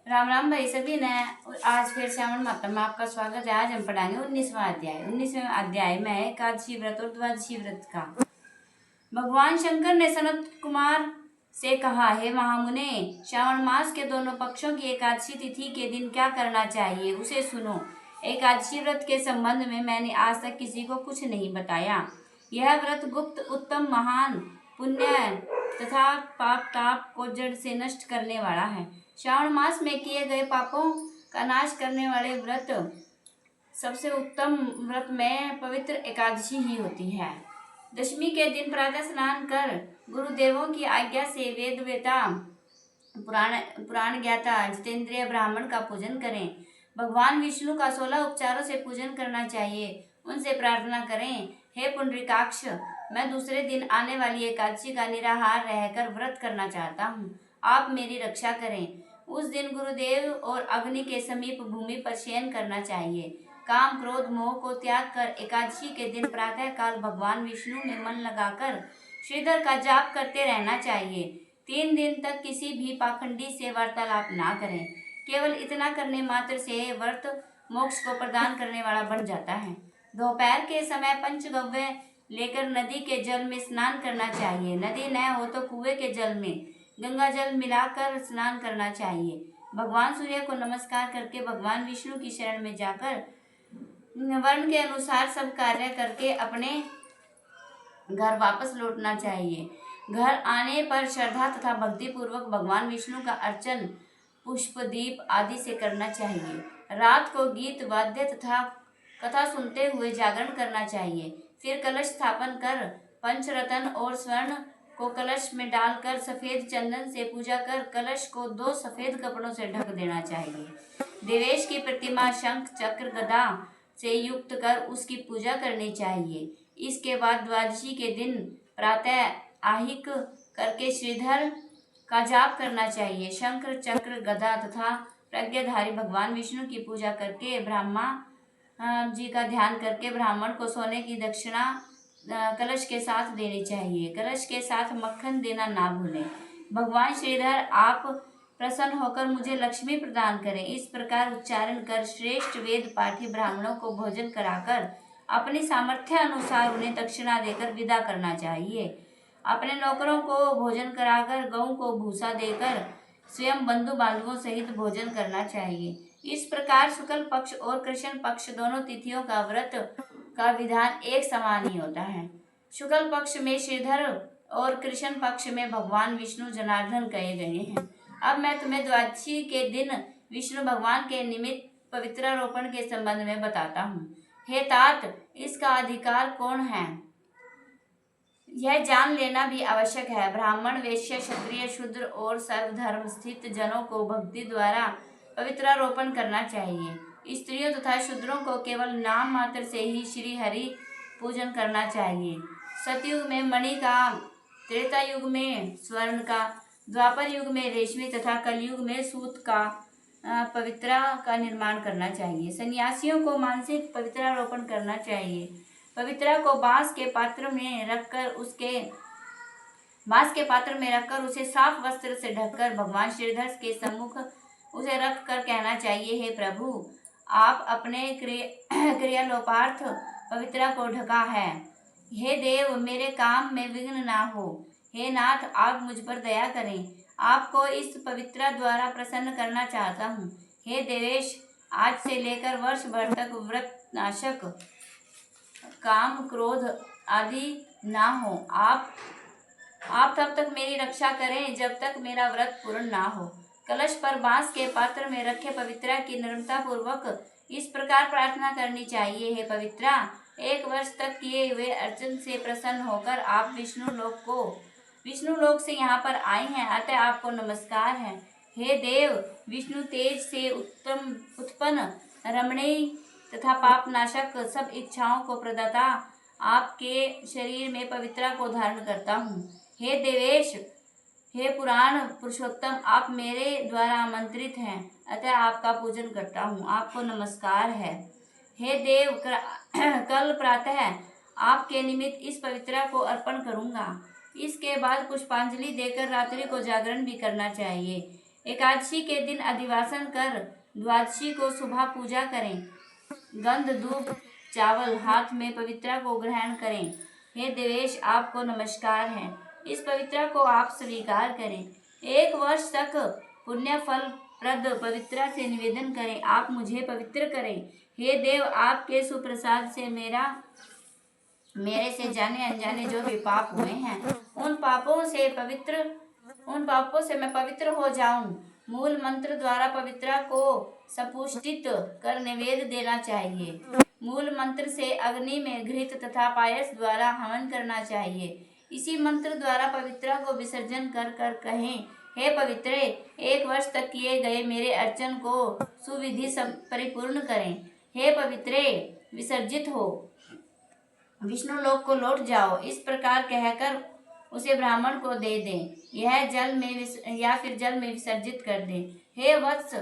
राम राम भाई सभी ने। आज फिर श्रावण माता में आपका स्वागत है। आज हम पढ़ाएंगे 19वां अध्याय। 19वें अध्याय में है एकादशी व्रत और द्वादशी व्रत का। भगवान शंकर ने सनत कुमार से कहा, हे महामुने, श्रावण मास के दोनों पक्षों की एकादशी तिथि के दिन क्या करना चाहिए उसे सुनो। एकादशी व्रत के संबंध में मैंने आज तक किसी को कुछ नहीं बताया। यह व्रत गुप्त, उत्तम, महान, पुण्य तथा पाप ताप को जड़ से नष्ट करने वाला है। श्रावण मास में किए गए पापों का नाश करने वाले व्रत सबसे उत्तम व्रत में पवित्र एकादशी ही होती है। दशमी के दिन प्रातः स्नान कर गुरुदेवों की आज्ञा से वेद वेता पुराण ज्ञाता जितेंद्रिय ब्राह्मण का पूजन करें। भगवान विष्णु का 16 उपचारों से पूजन करना चाहिए। उनसे प्रार्थना करें, हे पुंडरीकाक्ष, मैं दूसरे दिन आने वाली एकादशी का निराहार रहकर व्रत करना चाहता हूँ। आप मेरी रक्षा करें। उस दिन गुरुदेव और अग्नि के समीप भूमि पर शयन करना चाहिए। काम क्रोध मोह को त्याग कर एकादशी के दिन प्रातः काल भगवान विष्णु में मन लगाकर श्रीधर का जाप करते रहना चाहिए। 3 दिन तक किसी भी पाखंडी से वार्तालाप ना करें। केवल इतना करने मात्र से व्रत मोक्ष को प्रदान करने वाला बन जाता है। दोपहर के समय पंचगव्य लेकर नदी के जल में स्नान करना चाहिए। नदी न हो तो कुएं के जल में गंगा जल मिलाकर स्नान करना चाहिए। भगवान सूर्य को नमस्कार करके भगवान विष्णु की शरण में जाकर वर्ण के अनुसार सब कार्य करके अपने घर वापस लौटना चाहिए। घर आने पर श्रद्धा तथा भक्ति पूर्वक भगवान विष्णु का अर्चन पुष्प दीप आदि से करना चाहिए। रात को गीत वाद्य तथा कथा सुनते हुए जागरण करना चाहिए। फिर कलश स्थापन कर पंचरत्न और स्वर्ण को कलश में डालकर सफेद चंदन से पूजा कर कलश को 2 सफेद कपड़ों से ढक देना चाहिए। देवेश की प्रतिमा शंख चक्र गदा से युक्त कर उसकी पूजा करनी चाहिए। इसके बाद द्वादशी के दिन प्रातः आहिक करके श्रीधर का जाप करना चाहिए। शंख चक्र गदा तथा प्रज्ञाधारी भगवान विष्णु की पूजा करके ब्रह्मा जी का ध्यान करके ब्राह्मण को सोने की दक्षिणा कलश के साथ देनी चाहिए। कलश के साथ मक्खन देना ना भूलें। भगवान श्रीधर, आप प्रसन्न होकर मुझे लक्ष्मी प्रदान करें। इस प्रकार उच्चारण कर श्रेष्ठ वेद पाठी ब्राह्मणों को भोजन कराकर अपनी सामर्थ्य अनुसार उन्हें दक्षिणा देकर विदा करना चाहिए। अपने नौकरों को भोजन कराकर गऊ को भूसा देकर स्वयं बंधु बांधवों सहित भोजन करना चाहिए। इस प्रकार शुक्ल पक्ष और कृष्ण पक्ष दोनों तिथियों का व्रत का विधान एक समान ही होता है। शुक्ल पक्ष में श्रीधर और कृष्ण पक्ष में भगवान विष्णु जनार्दन कहे गए हैं। अब मैं तुम्हें द्वादशी के दिन विष्णु भगवान के निमित्त पवित्रारोपण के संबंध में बताता हूँ। हे तात, इसका अधिकार कौन है यह जान लेना भी आवश्यक है। ब्राह्मण, वैश्य, क्षत्रिय, शूद्र और सर्वधर्म स्थित जनों को भक्ति द्वारा पवित्रारोपण करना चाहिए। स्त्रियों तथा शूद्रों को केवल नाम मात्र से ही श्री हरि पूजन करना चाहिए। सतयुग में मणि का, त्रेता युग में स्वर्ण का, द्वापर युग में रेशमी तथा कलयुग में सूत का पवित्रा का निर्माण करना चाहिए। सन्यासियों को मानसिक पवित्रारोपण करना चाहिए। पवित्रा को बांस के पात्र में रखकर उसे साफ वस्त्र से ढककर भगवान श्रीधर के सम्मुख उसे रख कर कहना चाहिए, हे प्रभु, आप अपने क्रियालोपार्थ पवित्रा को ढका है। हे देव, मेरे काम में विघ्न ना हो। हे नाथ, आप मुझ पर दया करें। आपको इस पवित्रा द्वारा प्रसन्न करना चाहता हूँ। हे देवेश, आज से लेकर वर्ष भर तक व्रत नाशक काम क्रोध आदि ना हो। आप तब तक मेरी रक्षा करें जब तक मेरा व्रत पूर्ण ना हो। कलश पर बांस के पात्र में रखे पवित्रा की नम्रता पूर्वक इस प्रकार प्रार्थना करनी चाहिए, हे पवित्रा, 1 वर्ष तक किए हुए अर्चन से प्रसन्न होकर आप विष्णु लोक से यहाँ पर आए हैं, अतः आपको नमस्कार है। हे देव, विष्णु तेज से उत्पन्न रमणीय तथा पाप नाशक सब इच्छाओं को प्रदाता आपके शरीर में पवित्रा को धारण करता हूँ। हे देवेश, हे पुराण पुरुषोत्तम, आप मेरे द्वारा आमंत्रित हैं, अतः आपका पूजन करता हूँ। आपको नमस्कार है। हे देव, कल प्रातः आपके निमित्त इस पवित्रा को अर्पण करूँगा। इसके बाद पुष्पांजलि देकर रात्रि को जागरण भी करना चाहिए। एकादशी के दिन अधिवासन कर द्वादशी को सुबह पूजा करें। गंध धूप चावल हाथ में पवित्रा को ग्रहण करें। हे देवेश, आपको नमस्कार है, इस पवित्रा को आप स्वीकार करें। 1 वर्ष तक पुण्य फल प्रद पवित्रा से निवेदन करें, आप मुझे पवित्र करें। हे देव, आपके सुप्रसाद से मेरे से जाने अनजाने जो भी पाप हुए हैं, उन पापों से मैं पवित्र हो जाऊं। मूल मंत्र द्वारा पवित्रा को सपुष्टित कर नैवेद्य देना चाहिए। मूल मंत्र से अग्नि में घृत तथा पायस द्वारा हवन करना चाहिए। इसी मंत्र द्वारा पवित्रा को विसर्जन कर कर कहें, हे पवित्रे, 1 वर्ष तक किए गए मेरे अर्चन को सुविधि परिपूर्ण करें। हे पवित्रे, विसर्जित हो विष्णु लोक को लौट जाओ। इस प्रकार कहकर उसे ब्राह्मण को दे दें, यह जल में विसर्जित कर दें। हे वत्स,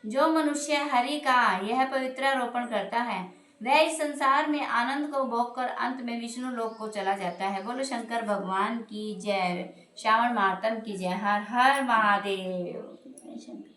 जो मनुष्य हरि का यह पवित्रारोपण करता है, वह इस संसार में आनंद को भोग कर अंत में विष्णु लोक को चला जाता है। बोलो शंकर भगवान की जय। श्रावण मातम की जय। हर हर महादेव।